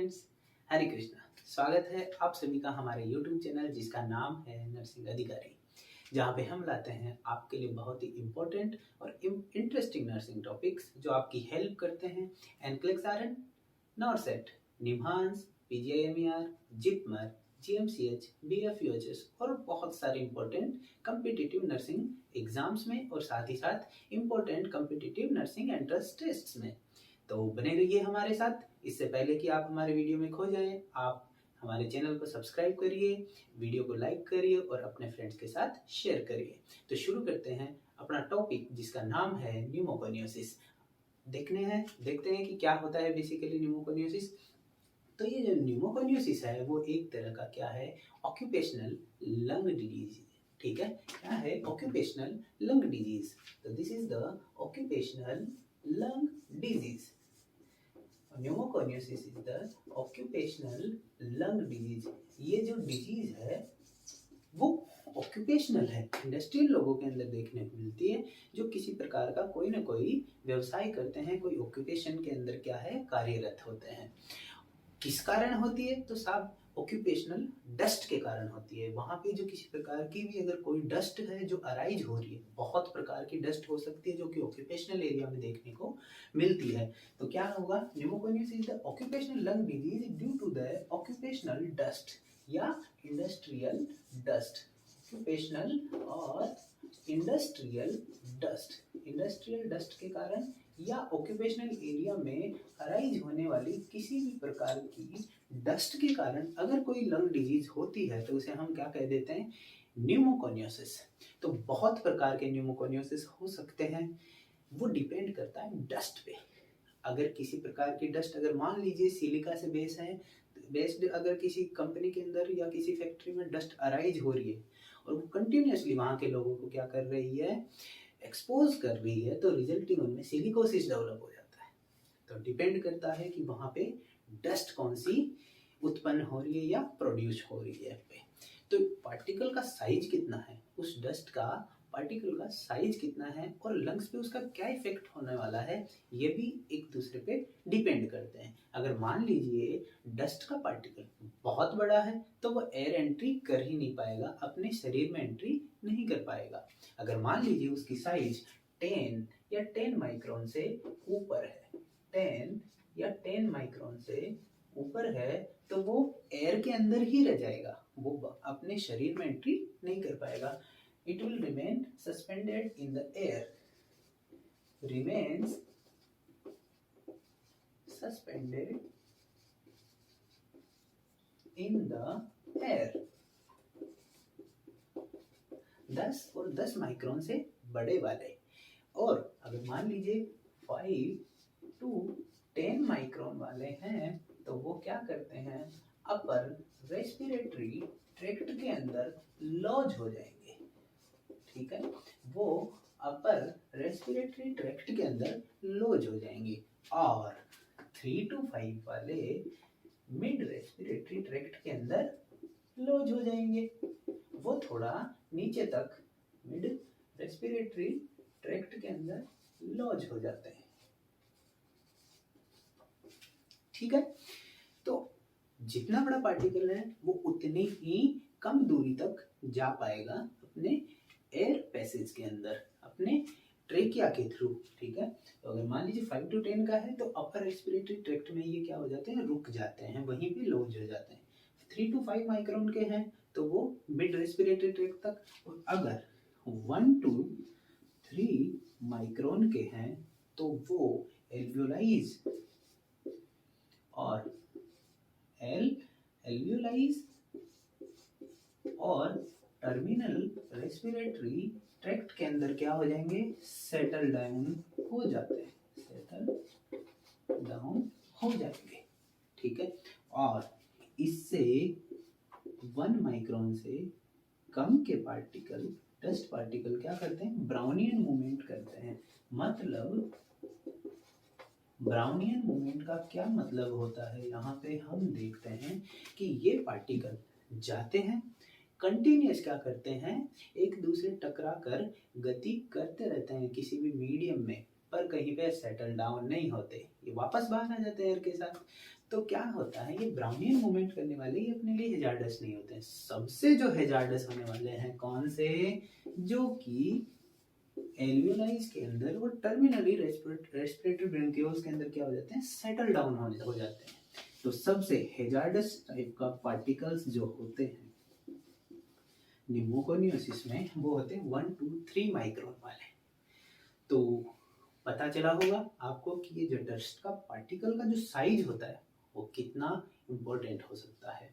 Friends, हरे कृष्णा। स्वागत है आप सभी का हमारे YouTube चैनल जिसका नाम है नर्सिंग अधिकारी, जहाँ पे हम लाते हैं आपके लिए बहुत ही इम्पोर्टेंट और इंटरेस्टिंग नर्सिंग टॉपिक्स जो आपकी हेल्प करते हैं। NCLEX RN, NORCET, NIMHANS, PGIMER, JIPMER, GMCH, BFUHS और बहुत सारे इम्पोर्टेंट कम्पिटिटिव नर्सिंग एग्जाम्स में और साथ ही साथ important competitive nursing entrance tests में। तो बने रहिए हमारे साथ। इससे पहले कि आप हमारे वीडियो में खो जाएं, आप हमारे चैनल को सब्सक्राइब करिए, वीडियो को लाइक करिए और अपने फ्रेंड्स के साथ शेयर करिए। तो शुरू करते हैं अपना टॉपिक जिसका नाम है न्यूमोकोनियोसिस। देखते हैं कि क्या होता है बेसिकली न्यूमोकोनियोसिस। तो ये जो न्यूमोकोनियोसिस है वो एक तरह का क्या है, ऑक्यूपेशनल लंग डिजीज। ठीक है, क्या है ऑक्यूपेशनल लंग डिजीज। तो this is the occupational lung disease. Pneumoconiosis is the occupational lung disease. ये जो डिजीज है वो ऑक्यूपेशनल है, इंडस्ट्रियल लोगों के अंदर देखने को मिलती है, जो किसी प्रकार का कोई ना कोई व्यवसाय करते हैं, कोई ऑक्यूपेशन के अंदर क्या है कार्यरत होते हैं। किस कारण होती है? तो साहब ऑक्यूपेशनल डस्ट के कारण होती है। वहाँ पे जो किसी प्रकार की भी अगर कोई डस्ट है जो अराइज हो रही है, बहुत प्रकार की डस्ट हो सकती है जो कि ऑक्यूपेशनल एरिया में देखने को मिलती है, तो क्या होगा? Pneumoconiosis is the occupational lung disease due to the occupational dust या इंडस्ट्रियल डस्ट। ऑक्यूपेशनल और इंडस्ट्रियल डस्ट के कारण या ऑक्यूपेशनल एरिया में अराइज होने वाली किसी भी प्रकार की डस्ट के कारण अगर कोई लंग डिजीज होती है तो उसे हम क्या कह देते हैं? न्यूमोकोनियोसिस। तो बहुत प्रकार के न्यूमोकोनियोसिस हो सकते हैं, वो डिपेंड करता है डस्ट पे। अगर किसी प्रकार की डस्ट, अगर मान लीजिए सिलिका से बेस्ड अगर किसी कंपनी के अंदर या किसी फैक्ट्री में डस्ट अराइज हो रही है और वो कंटिन्यूसली वहाँ के लोगों को क्या कर रही है, एक्सपोज कर रही है, तो रिजल्टिंग उनमें सिलिकोसिस डेवलप हो जाता है। तो डिपेंड करता है कि वहाँ पे डस्ट कौन सी उत्पन्न हो रही है या प्रोड्यूस हो रही है पे। तो पार्टिकल का साइज कितना है, उस डस्ट का पार्टिकल का साइज कितना है और लंग्स पे उसका क्या इफेक्ट होने वाला है, ये भी एक दूसरे पे डिपेंड करते हैं। अगर मान लीजिए डस्ट का पार्टिकल बहुत बड़ा है तो वो एयर एंट्री कर ही नहीं पाएगा, अपने शरीर में एंट्री नहीं कर पाएगा। अगर मान लीजिए उसकी साइज 10 या 10 माइक्रोन से ऊपर है, 10 या 10 माइक्रोन से ऊपर है, तो वो एयर के अंदर ही रह जाएगा, वो अपने शरीर में एंट्री नहीं कर पाएगा। It will remain suspended in the air, remains suspended in the air। 10 और 10 माइक्रोन से बड़े वाले। और अगर मान लीजिए 5 to 10 माइक्रोन वाले हैं तो वो क्या करते हैं, अपर रेस्पिरेटरी ट्रैक्ट के अंदर लॉज हो जाएंगे। ठीक है, वो अपर रेस्पिरेटरी ट्रैक्ट के अंदर लॉज हो जाएंगे। और 3 to 5 वाले मिड रेस्पिरेटरी ट्रैक्ट के अंदर लॉज हो जाएंगे। वो थोड़ा नीचे तक मिड रेस्पिरेटरी ट्रैक्ट के अंदर लॉज हो जाते हैं। ठीक है, तो जितना बड़ा पार्टिकल है वो उतनी ही कम दूरी तक जा पाएगा अपने एयर पैसेज के अंदर, अपने ट्रेकिया के थ्रू। ठीक है, तो अगर मान लीजिए 5 to 10 का है तो अपर रेस्पिरेटरी ट्रैक्ट में ये क्या हो जाते हैं, रुक जाते हैं, वहीं पे लॉज हो जाते हैं। 3 to 5 माइक्रोन के हैं तो वो मिड रेस्पिरेटरी ट्रैक्ट तक, और अगर 1 to 3 माइक्रोन के हैं तो वो एल्वियोलाइज और एल्वियोलाइज और टर्मिनल रेस्पिरेटरी ट्रैक्ट के अंदर क्या हो जाएंगे, सेटल डाउन हो जाते हैं, सेटल डाउन हो जाएंगे। ठीक है, और इससे 1 माइक्रोन से कम के पार्टिकल, डस्ट पार्टिकल क्या करते हैं, ब्राउनियन मूवमेंट करते हैं। मतलब ब्राउनियन मूवमेंट का क्या मतलब होता है, यहाँ पे हम देखते हैं कि ये पार्टिकल जाते हैं, कंटिन्यूस क्या करते हैं, एक दूसरे टकरा कर गति करते रहते हैं किसी भी मीडियम में, पर कहीं पे सेटल डाउन नहीं होते, ये वापस बाहर आ जाते हैं एयर के साथ। तो क्या होता है, ये ब्राउनियन मूवमेंट करने वाले ये अपने लिए हेजार्डस नहीं होते हैं। सबसे जो हेजार्डस होने वाले हैं कौन से, जो कि एल्वियोलाइज के अंदर और टर्मिनली रेस्पिरेटरी ब्रोंकियोल्स के अंदर क्या हो जाते हैं, सेटल डाउन हो जाते हैं। तो सबसे हेजार्डस टाइप का पार्टिकल्स जो होते हैं न्यूमोकोनियोसिस में वो होते हैं 1 to 3 माइक्रोन वाले। तो पता चला होगा आपको कि ये जो डस्ट का पार्टिकल का जो साइज होता है वो कितना इम्पोर्टेंट हो सकता है।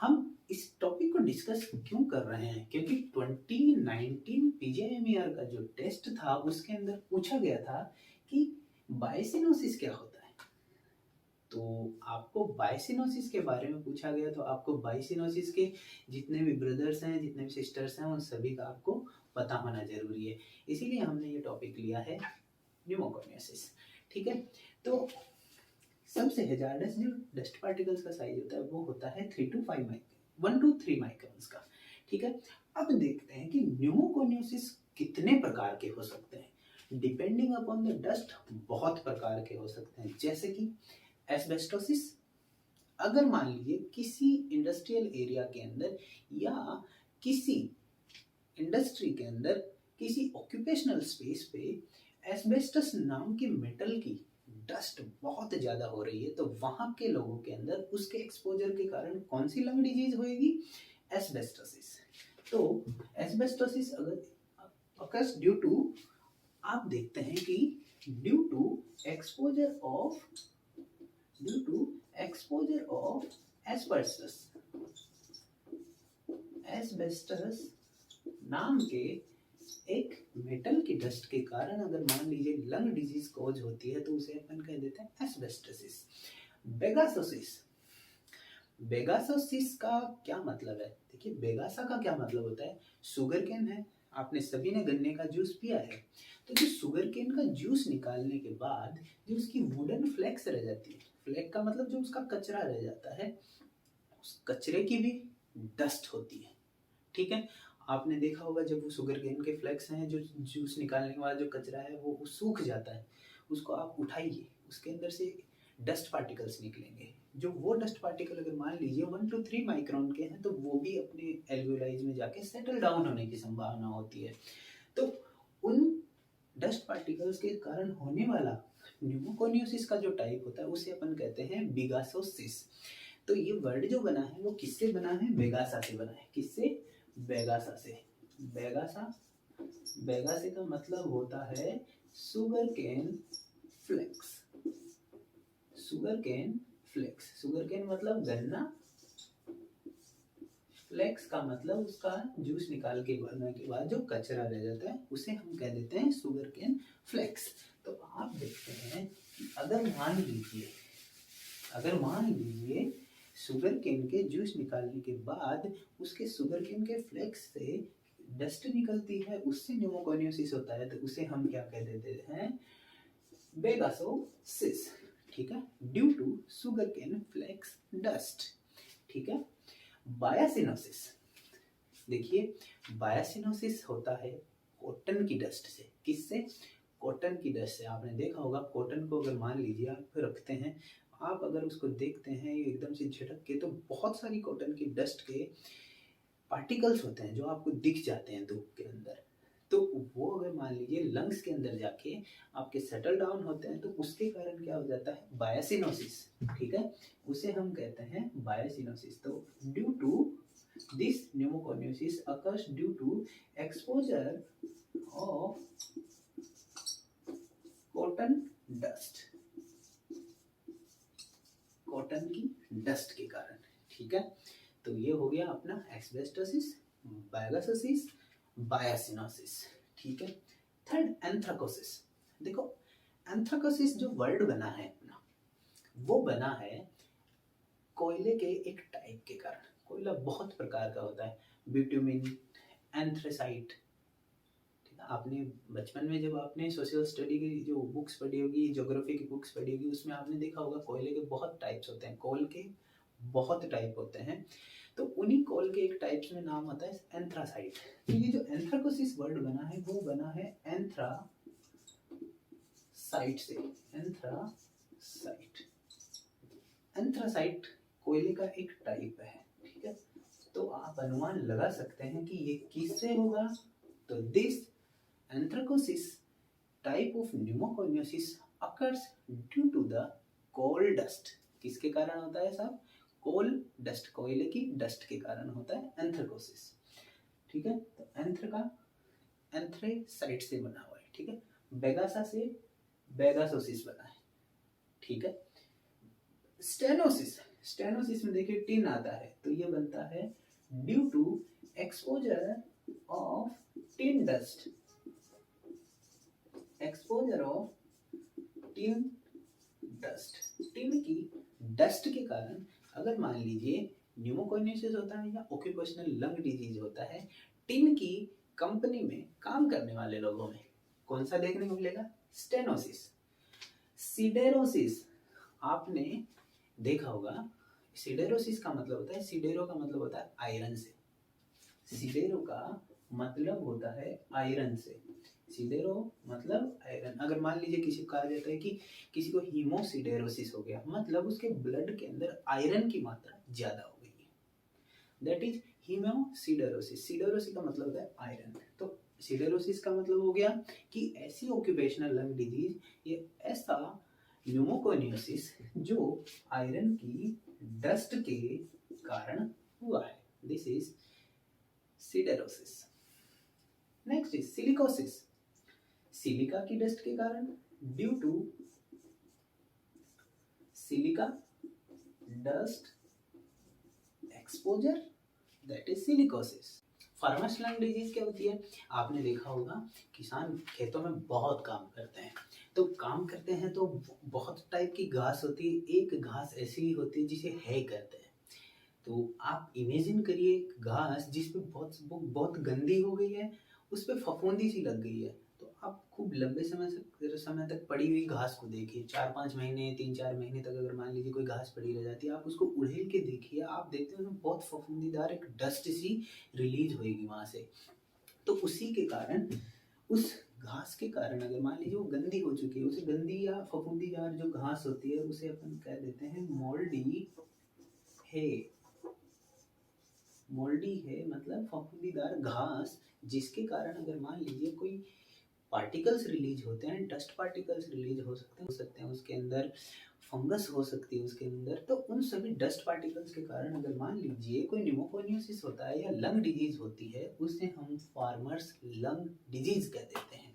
हम इस टॉपिक को डिस्कस क्यों कर रहे हैं, क्योंकि 2019 पीजेएमईआर का जो टेस्ट था उसके अंदर पूछा गया था कि बायसिनोसिस क्या होता है। तो आपको बायसिनोसिस के बारे में पूछा गया, तो आपको बायसिनोसिस के जितने भी ब्रदर्स हैं, जितने भी सिस्टर्स हैं, उन सभी का आपको पता होना जरूरी है। इसीलिए हमने ये टॉपिक लिया है न्यूमोकोनियोसिस। ठीक है, तो सबसे हेजार्डस जो डस्ट पार्टिकल्स का साइज होता है वो होता है 1 to 3 माइक्रॉन्स का। ठीक है, अब देखते हैं कि न्यूमोकोनियोसिस कितने प्रकार के हो सकते हैं। डिपेंडिंग अपॉन द डस्ट बहुत प्रकार के हो सकते हैं, जैसे कि एस्बेस्टोसिस। अगर मान लीजिए किसी इंडस्ट्रियल एरिया के अंदर या किसी इंडस्ट्री के अंदर किसी ऑक्यूपेशनल स्पेस पे एस्बेस्टस नाम के मेटल की डस्ट बहुत ज़्यादा हो रही है, तो वहाँ के लोगों के अंदर उसके एक्सपोजर के कारण कौन सी लंग डिजीज होएगी, एस्बेस्टोसिस। तो एस्बेस्टोसिस अगर अकर्स ड्यू टू, आप देखते हैं कि due to exposure of asbestos नाम के एक मेटल की डस्ट के कारण अगर मान लीजिए लंग डिजीज कॉज होती है तो उसे अपन कह देते हैं एस्बेस्टोसिस। बेगासोसिस का क्या मतलब है, देखिए बेगासा का क्या मतलब होता है, शुगर केन है, आपने सभी ने गन्ने का जूस पिया है, तो जो शुगर केन का जूस निकालने के बाद जो उसकी वुडन फ्लेक्स रह जाती है, फ्लेक का मतलब जो उसका कचरा रह जाता है, उस कचरे की भी डस्ट होती है। ठीक है, आपने देखा होगा जब वो शुगर केन के फ्लेक्स हैं, जो जूस निकालने के बाद जो कचरा है वो सूख जाता है, उसको आप उठाइए, उसके अंदर से डस्ट पार्टिकल्स निकलेंगे। जो वो डस्ट पार्टिकल अगर मान लीजिए 1 to 3 माइक्रोन के हैं तो वो भी अपने एल्वियोलाइज में जाके सेटल डाउन होने की संभावना होती है। तो उन डस्ट पार्टिकल्स के कारण होने वाला न्यूमोकोनियोसिस का जो टाइप होता है उसे अपन कहते हैं बिगासोसिस। तो ये वर्ड जो बना है वो किससे बना है, बेगासा से बना है। किससे, बेगासा से। बेगासे का मतलब होता है sugar cane flakes. Sugar cane मतलब गन्ना, फ्लेक्स का मतलब उसका जूस निकाल के बनने के बाद जो कचरा रह जाता है उसे हम कह देते हैं शुगर केन फ्लेक्स। तो आप देखते हैं कि अगर मान लीजिए शुगर केन के जूस निकालने के बाद उसके शुगर केन के फ्लेक्स से डस्ट निकलती है, उससे न्यूमोकोनियोसिस होता है, तो उसे हम क्या कह देते हैं, बेगासोसिस। ठीक है, due to sugar cane flakes dust. ठीक है, बायासिनोसिस। देखिए बायासिनोसिस होता है कॉटन की डस्ट से। किससे, कॉटन की डस्ट से। आपने देखा होगा कॉटन को अगर मान लीजिए आप रखते हैं, आप अगर उसको देखते हैं एकदम से झटक के, तो बहुत सारी कॉटन की डस्ट के पार्टिकल्स होते हैं जो आपको दिख जाते हैं धूप के अंदर। तो वो अगर मान लीजिए लंग्स के अंदर जाके आपके सेटल डाउन होते हैं तो उसके कारण क्या हो जाता है, बायासिनोसिस। ठीक है, उसे हम कहते हैं बायासिनोसिस। तो due to this pneumoconiosis occurs due to exposure of cotton dust, cotton की डस्ट के कारण। ठीक है, तो ये हो गया अपना एस्बेस्टोसिस, बेगासोसिस, बायासिनोसिस। ठीक है, थर्ड एंथ्राकोसिस। देखो एंथ्राकोसिस जो वर्ड बना है अपना, वो बना है कोयले के एक टाइप के कारण। कोयला बहुत प्रकार का होता है, बिटुमिन, एंथ्रेसाइट। ठीक है, आपने बचपन में जब आपने सोशल स्टडी की जो बुक्स पढ़ी होगी, ज्योग्राफी की बुक्स पढ़ी होगी, उसमें आपने देखा होगा कोयले के बहुत टाइप्स होते हैं, कोल के बहुत टाइप होते हैं। तो उन्हीं कोल के एक टाइप्स में नाम होता है एंथ्रासाइट। तो ये जो एंथ्राकोसिस वर्ड बना है वो बना है एंथ्रासाइट से, एंथ्रासाइट। एंथ्रासाइट कोयले का एक टाइप है, ठीक है। तो आप अनुमान लगा सकते हैं कि ये किससे होगा। तो this anthracosis type of pneumoconiosis occurs due to the coal dust. किसके कारण होता है साहब? कोल डस्ट, कोयले की डस्ट के कारण होता है एंथ्रेकोसिस, ठीक है। तो एंथ्रेसाइट से बना हुआ है, ठीक है। बेगासा से बेगासोसिस बना है, ठीक है। स्टेनोसिस, स्टेनोसिस में देखिए टिन आता है, तो ये बनता है due to exposure of tin dust, exposure of tin dust, tin की डस्ट के कारण अगर मान लीजिए न्यूमोकोनियोसिस होता है या ऑक्यूपेशनल लंग डिजीज होता है, टिन की कंपनी में काम करने वाले लोगों में कौन सा देखने को मिलेगा? स्टेनोसिस। सिडेरोसिस आपने देखा होगा, सिडेरोसिस का मतलब होता है, सिडेरो का मतलब होता है आयरन से, सिडेरो का मतलब होता है आयरन से, सिडेरो मतलब आयरन। अगर मान लीजिए किसी को कहा जाता है कि किसी को हीमोसिडेरोसिस हो गया, मतलब उसके ब्लड के अंदर आयरन की मात्रा ज्यादा हो गई है, दैट इज हीमोसिडेरोसिस। सिडेरोसिस का मतलब होता है आयरन। तो सिडेरोसिस का मतलब हो गया कि ऐसी ऑक्यूपेशनल लंग डिजीज, ये ऐसा न्यूमोकोनियोसिस जो आयरन की डस्ट के कारण हुआ है, this is siderosis. Next is silicosis, silica की डस्ट के कारण, due to silica dust exposure, that is silicosis. Farmers lung disease क्या होती है? आपने देखा होगा किसान खेतों में बहुत काम करते हैं, तो काम करते हैं तो बहुत टाइप की घास होती है। एक घास ऐसी होती है जिसे है कहते हैं। तो आप इमेजिन करिए घास जिस पे बहुत गंदी हो गई है, उस पे फफूंदी सी लग गई है, तो आप खूब लंबे समय तक पड़ी हुई घास को देखिए, 4-5 महीने 3-4 महीने तक अगर मान लीजिए कोई घास पड़ी रह जाती है, आप उसको उड़ेल के देखिए, आप देखते हो बहुत फफूंदीदार एक डस्ट सी रिलीज होगी वहां से। तो उसी के कारण, उस घास के कारण अगर मान लीजिए वो गंदी हो चुकी है, उसे गंदी या फफूंदीदार जो घास होती है उसे अपन कह देते हैं मोल्डी है। मोल्डी है मतलब फफूंदीदार घास, जिसके कारण अगर मान लीजिए कोई पार्टिकल्स रिलीज होते हैं, डस्ट पार्टिकल्स रिलीज हो सकते हैं उसके अंदर, फंगस हो सकती है उसके अंदर, तो उन सभी डस्ट पार्टिकल्स के कारण अगर मान लीजिए कोई न्यूमोकोनियोसिस होता है या लंग डिजीज होती है, उसे हम फार्मर्स लंग डिजीज कह देते हैं।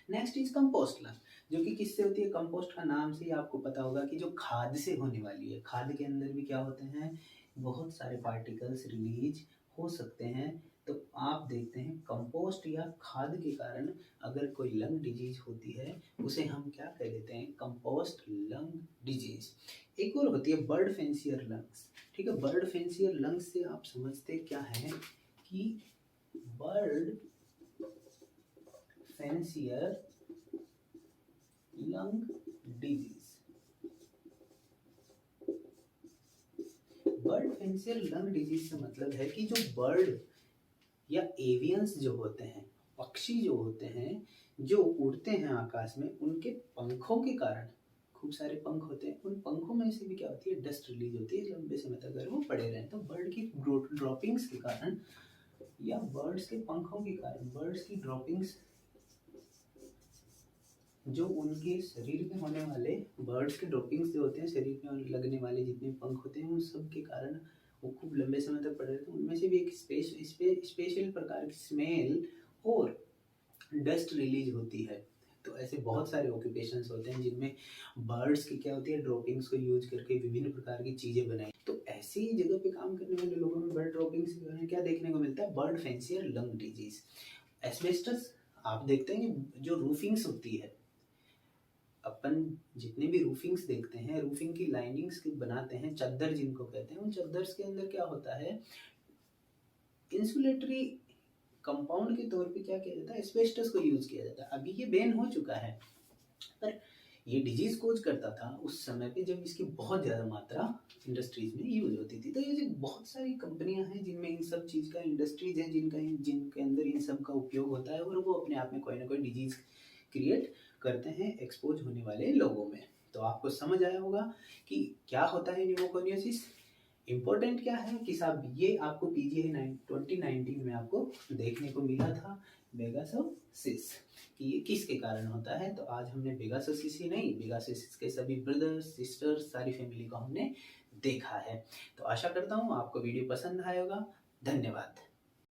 नेक्स्ट इज कंपोस्ट लंग, जो कि किससे होती है? कंपोस्ट का नाम से ही आपको पता होगा कि जो खाद से होने वाली है। खाद के अंदर भी क्या होते हैं? बहुत सारे पार्टिकल्स रिलीज हो सकते हैं। तो आप देखते हैं कंपोस्ट या खाद के कारण अगर कोई लंग डिजीज होती है, उसे हम क्या कह देते हैं? Compost lung disease. एक और होती है बर्ड फेंसियर लंग्स, ठीक है। बर्ड फेंसियर लंग्स से आप समझते क्या है कि bird fancier lung disease, bird fancier lung disease से मतलब है कि जो बर्ड या एवियंस जो होते हैं, पक्षी जो होते हैं, जो उड़ते हैं आकाश में, उनके पंखों के कारण, खूब सारे पंख होते हैं, उन पंखों में से भी क्या होती है? डस्ट रिलीज होती है लंबे समय तक अगर वो पड़े रहें। तो बर्ड की ड्रॉपिंग्स के कारण या बर्ड्स के पंखों के कारण, बर्ड्स की ड्रॉपिंग्स जो उनके शरीर में होने वाले, बर्ड्स के ड्रॉपिंग्स जो होते हैं शरीर में लगने वाले जितने पंख होते हैं, उन सब के कारण वो खूब लंबे समय तक पड़े रहते हैं। उनमें से भी एक स्पेशल प्रकार की स्मेल और डस्ट रिलीज होती है। तो ऐसे बहुत सारे ऑक्यूपेशंस होते हैं जिनमें बर्ड्स की क्या होती है? ड्रॉपिंग्स को यूज करके विभिन्न प्रकार की चीजें बनाई। तो ऐसी जगह पे काम करने वाले लोगों में बर्ड ड्रॉपिंग्स के कारण क्या देखने को मिलता है? Bird fancier lung disease. Asbestos, आप देखते हैं जो रूफिंग्स होती है, अपन जितने भी रूफिंग्स देखते हैं, रूफिंग की लाइनिंग्स बनाते हैं, चद्दर जिनको कहते हैं, उन चद्दर्स के अंदर क्या होता है? इंसुलेटरी कंपाउंड के तौर पे क्या किया जाता है? एस्बेस्टस को यूज किया जाता है। अभी ये बैन हो चुका है, पर ये डिजीज कोज करता था उस समय पे जब इसकी बहुत ज़्यादा मात्रा इंडस्ट्रीज में यूज होती थी। तो ये बहुत सारी कंपनियां हैं जिनमें इन सब चीज़ का, इंडस्ट्रीज हैं जिनके अंदर इन सब का उपयोग होता है, और वो अपने आप में कोई ना कोई डिजीज क्रिएट करते हैं एक्सपोज होने वाले लोगों में। तो आपको समझ आया होगा कि क्या होता है न्यूमोकोनियोसिस। इम्पोर्टेंट क्या है कि साहब ये आपको पीजीआई 2019 में आपको देखने को मिला था बेगासोसिस कि ये किसके कारण होता है। तो आज हमने बेगासोसिस ही नहीं, बेगासोसिस के सभी ब्रदर्स सिस्टर्स सारी फैमिली को हमने देखा है। तो आशा करता हूँ आपको वीडियो पसंद आया होगा। धन्यवाद।